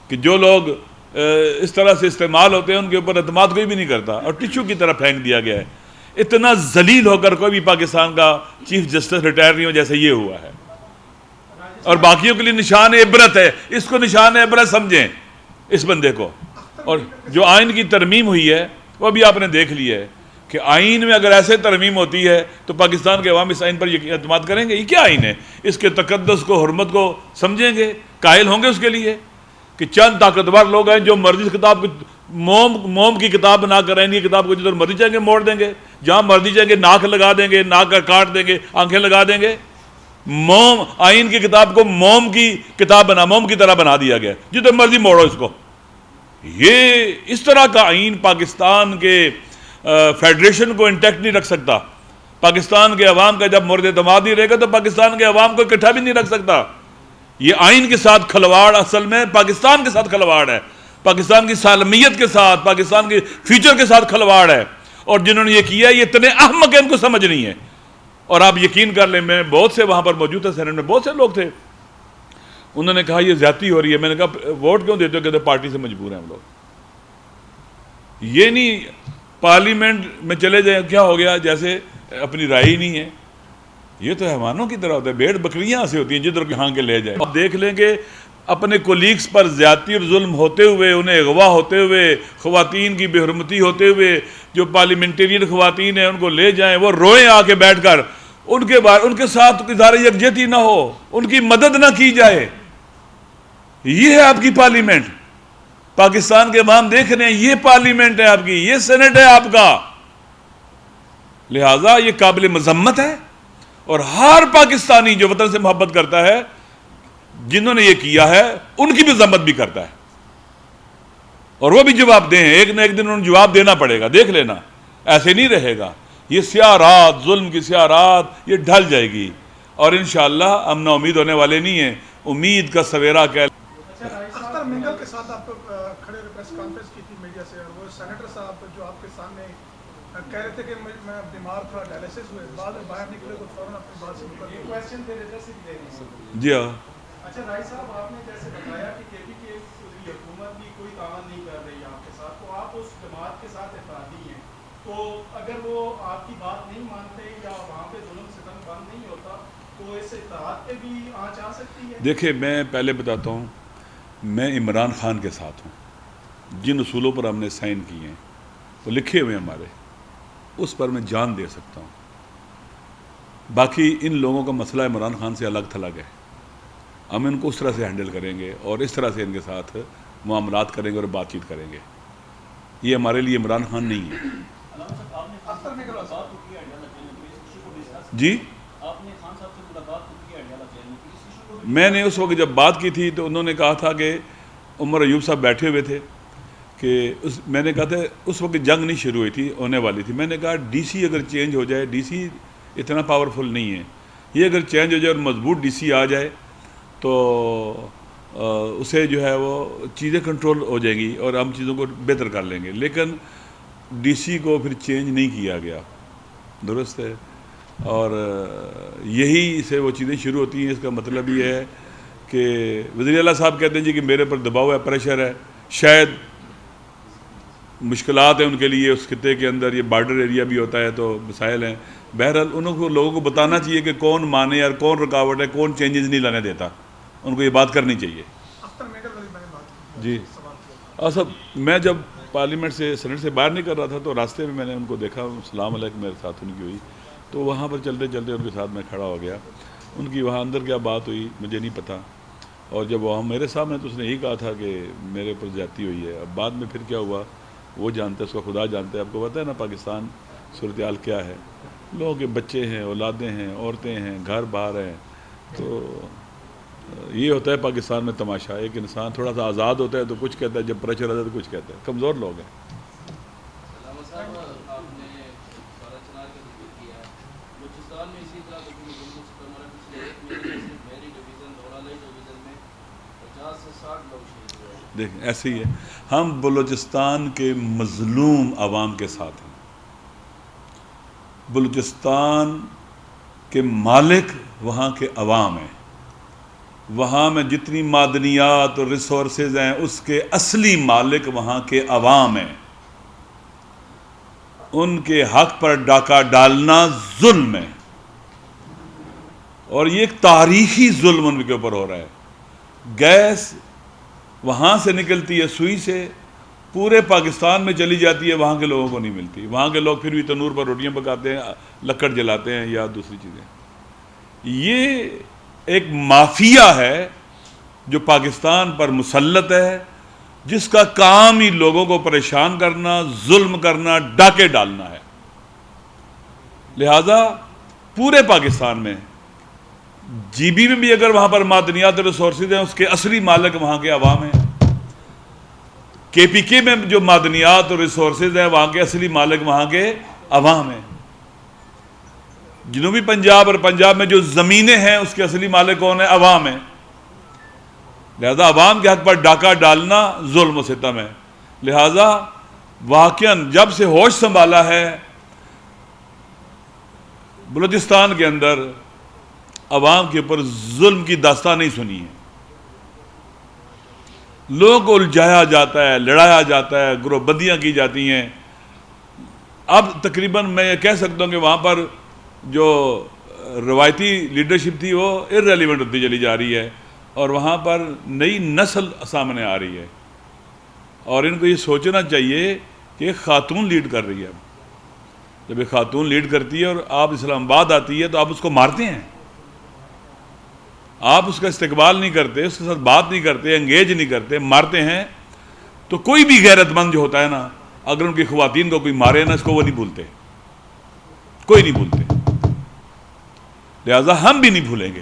کہ جو لوگ اس طرح سے استعمال ہوتے ہیں ان کے اوپر اعتماد کوئی بھی نہیں کرتا، اور ٹشو کی طرح پھینک دیا گیا ہے. اتنا ذلیل ہو کر کوئی بھی پاکستان کا چیف جسٹس ریٹائر نہیں ہو جیسے یہ ہوا ہے، اور باقیوں کے لیے نشان عبرت ہے. اس کو نشان عبرت سمجھیں اس بندے کو. اور جو آئین کی ترمیم ہوئی ہے وہ بھی آپ نے دیکھ لی ہے کہ آئین میں اگر ایسے ترمیم ہوتی ہے تو پاکستان کے عوام اس آئین پر اعتماد کریں گے؟ یہ کیا آئین ہے؟ اس کے تقدس کو، حرمت کو سمجھیں گے؟ قائل ہوں گے اس کے لیے کہ چند طاقتور لوگ ہیں جو مرضی کتاب کو موم کی کتاب بنا کر آئین کی کتاب کو جدھر مرضی چاہیں گے موڑ دیں گے، جہاں مرضی چاہیں گے ناک لگا دیں گے، ناک کاٹ دیں گے، آنکھیں لگا دیں گے. موم آئین کی کتاب کو موم کی کتاب موم کی طرح بنا دیا گیا، جدھر مرضی موڑو اس کو. یہ اس طرح کا آئین پاکستان کے فیڈریشن کو انٹیکٹ نہیں رکھ سکتا. پاکستان کے عوام کا جب مورد اعتماد نہیں رہے گا تو پاکستان کے عوام کو اکٹھا بھی نہیں رکھ سکتا. یہ آئین کے ساتھ کھلواڑ اصل میں پاکستان کے ساتھ کھلواڑ ہے، پاکستان کی سالمیت کے ساتھ، پاکستان کے فیوچر کے ساتھ کھلواڑ ہے. اور جنہوں نے یہ کیا ہے یہ اتنے احمق ہیں، ان کو سمجھ نہیں ہے. اور آپ یقین کر لیں، میں بہت سے وہاں پر موجود تھا، سینٹ میں بہت سے لوگ تھے، انہوں نے کہا یہ زیادتی ہو رہی ہے. میں نے کہا ووٹ کیوں دیتے ہو؟ کہتے پارٹی سے مجبور ہیں ہم لوگ. یہ نہیں پارلیمنٹ میں چلے جائیں کیا ہو گیا جیسے اپنی رائے ہی نہیں ہے. یہ تو حیوانوں کی طرح ہوتا ہے، بھیڑ بکریاں سے ہوتی ہیں جدھر کہاں کے لے جائیں. آپ دیکھ لیں کہ اپنے کولیگز پر زیادتی اور ظلم ہوتے ہوئے، انہیں اغوا ہوتے ہوئے، خواتین کی بے حرمتی ہوتے ہوئے، جو پارلیمنٹرین خواتین ہیں ان کو لے جائیں، وہ روئیں آ کے بیٹھ کر، ان کے ساتھ اظہار یکجہتی نہ ہو، ان کی مدد نہ کی جائے. یہ ہے آپ کی پارلیمنٹ. پاکستان کے عوام دیکھ رہے ہیں، یہ پارلیمنٹ ہے آپ کی، یہ سینٹ ہے آپ کا. لہٰذا یہ قابل مذمت ہے، اور ہر پاکستانی جو وطن سے محبت کرتا ہے، جنہوں نے یہ کیا ہے ان کی بھی مذمت بھی کرتا ہے، اور وہ بھی جواب دیں. ایک نہ ایک دن انہوں نے جواب دینا پڑے گا، دیکھ لینا. ایسے نہیں رہے گا. یہ سیاہ رات، ظلم کی سیاہ رات یہ ڈھل جائے گی، اور انشاءاللہ ہم نا امید ہونے والے نہیں ہیں. امید کا سویرا کہہ. اختر مینگل کے ساتھ آپ کھڑے ہوئے پریس کانفرنس کی تھی میڈیا سے، اور وہ سینیٹر صاحب جو آپ کے سامنے کہہ رہے تھے کہ میں بیمار تھا، ڈائلیسس ہوئے، بعد میں باہر نکلے تو فوراً اپنی بات سے مکر دیا. کویسچن دے رہے تھے. جی ہاں. اچھا رائی صاحب، آپ نے جیسے بتایا کہ کے پی کے حکومت بھی کوئی تعاون نہیں کر رہی آپ کے ساتھ، تو آپ اس جماعت کے ساتھ اتحادی ہیں، تو اگر وہ آپ کی بات نہیں مانتے یا وہاں پہ ظلم ستم بند نہیں ہوتا تو اس اتحاد پہ بھی آنچ آ سکتی ہے؟ دیکھیں میں پہلے بتاتا ہوں، میں عمران خان کے ساتھ ہوں. جن اصولوں پر ہم نے سائن کیے ہیں وہ لکھے ہوئے ہیں ہمارے، اس پر میں جان دے سکتا ہوں. باقی ان لوگوں کا مسئلہ عمران خان سے الگ تھلگ ہے. ہم ان کو اس طرح سے ہینڈل کریں گے اور اس طرح سے ان کے ساتھ معاملات کریں گے اور بات چیت کریں گے. یہ ہمارے لیے عمران خان نہیں ہے. جی میں نے اس وقت جب بات کی تھی تو انہوں نے کہا تھا کہ عمر ایوب صاحب بیٹھے ہوئے تھے کہ میں نے کہا تھا اس وقت جنگ نہیں شروع ہوئی تھی، ہونے والی تھی. میں نے کہا ڈی سی اگر چینج ہو جائے، ڈی سی اتنا پاورفل نہیں ہے، یہ اگر چینج ہو جائے اور مضبوط ڈی سی آ جائے تو اسے جو ہے وہ چیزیں کنٹرول ہو جائیں گی اور ہم چیزوں کو بہتر کر لیں گے. لیکن ڈی سی کو پھر چینج نہیں کیا گیا، درست ہے. اور یہی سے وہ چیزیں شروع ہوتی ہیں. اس کا مطلب یہ ہے کہ وزیر اعلیٰ صاحب کہتے ہیں جی کہ میرے پر دباؤ ہے، پریشر ہے، شاید مشکلات ہیں ان کے لیے، اس خطے کے اندر یہ بارڈر ایریا بھی ہوتا ہے تو مسائل ہیں. بہرحال انہوں کو لوگوں کو بتانا چاہیے کہ کون مانے اور کون رکاوٹ ہے، کون چینجز نہیں لانے دیتا. ان کو یہ بات کرنی چاہیے. جی سب میں جب پارلیمنٹ سے سینٹ سے باہر نکل رہا تھا تو راستے میں میں نے ان کو دیکھا، السلام علیکم میرے ساتھ ان کی ہوئی، تو وہاں پر چلتے چلتے ان کے ساتھ میں کھڑا ہو گیا. ان کی وہاں اندر کیا بات ہوئی مجھے نہیں پتہ، اور جب وہاں میرے سامنے تو اس نے یہی کہا تھا کہ میرے پر زیادتی ہوئی ہے. اب بعد میں پھر کیا ہوا وہ جانتے ہیں، اس کو خدا جانتا ہے. آپ کو پتہ ہے نا پاکستان صورتحال کیا ہے، لوگوں کے بچے ہیں، اولادیں ہیں، عورتیں ہیں، گھر باہر ہیں. تو یہ ہوتا ہے پاکستان میں تماشا. ایک انسان تھوڑا سا آزاد ہوتا ہے تو کچھ کہتا ہے، جب پریشر آتا ہے تو کچھ کہتا ہے. کمزور لوگ ہیں. دیکھیں ایسے ہی ہے، ہم بلوچستان کے مظلوم عوام کے ساتھ ہیں. بلوچستان کے مالک وہاں کے عوام ہیں. وہاں میں جتنی معدنیات اور ریسورسز ہیں اس کے اصلی مالک وہاں کے عوام ہیں. ان کے حق پر ڈاکہ ڈالنا ظلم ہے، اور یہ ایک تاریخی ظلم ان کے اوپر ہو رہا ہے. گیس وہاں سے نکلتی ہے سوئی سے، پورے پاکستان میں چلی جاتی ہے، وہاں کے لوگوں کو نہیں ملتی. وہاں کے لوگ پھر بھی تنور پر روٹیاں پکاتے ہیں، لکڑ جلاتے ہیں یا دوسری چیزیں. یہ ایک مافیا ہے جو پاکستان پر مسلط ہے، جس کا کام ہی لوگوں کو پریشان کرنا، ظلم کرنا، ڈاکے ڈالنا ہے. لہذا پورے پاکستان میں جی بی میں بھی اگر وہاں پر معدنیات اور ریسورسز ہیں، اس کے اصلی مالک وہاں کے عوام ہیں. کے پی کے میں جو معدنیات اور ریسورسز ہیں، وہاں کے اصلی مالک وہاں کے عوام ہیں. جنوبی پنجاب اور پنجاب میں جو زمینیں ہیں، اس کے اصلی مالک کون ہیں؟ عوام ہیں. لہذا عوام کے حق پر ڈاکہ ڈالنا ظلم و ستم ہے. لہذا واقعاً جب سے ہوش سنبھالا ہے بلوچستان کے اندر، عوام کے اوپر ظلم کی داستان نہیں سنی ہے. لوگوں کو الجھایا جاتا ہے، لڑایا جاتا ہے، گروہ بندیاں کی جاتی ہیں. اب تقریباً میں یہ کہہ سکتا ہوں کہ وہاں پر جو روایتی لیڈرشپ تھی وہ ارریلیونٹ ہوتی چلی جا رہی ہے، اور وہاں پر نئی نسل سامنے آ رہی ہے. اور ان کو یہ سوچنا چاہیے کہ ایک خاتون لیڈ کر رہی ہے. جب ایک خاتون لیڈ کرتی ہے اور آپ اسلام آباد آتی ہے تو آپ اس کو مارتے ہیں، آپ اس کا استقبال نہیں کرتے، اس کے ساتھ بات نہیں کرتے، انگیج نہیں کرتے، مارتے ہیں. تو کوئی بھی غیرت مند جو ہوتا ہے نا، اگر ان کی خواتین کو کوئی مارے نا، اس کو وہ نہیں بھولتے، کوئی نہیں بھولتے. لہذا ہم بھی نہیں بھولیں گے.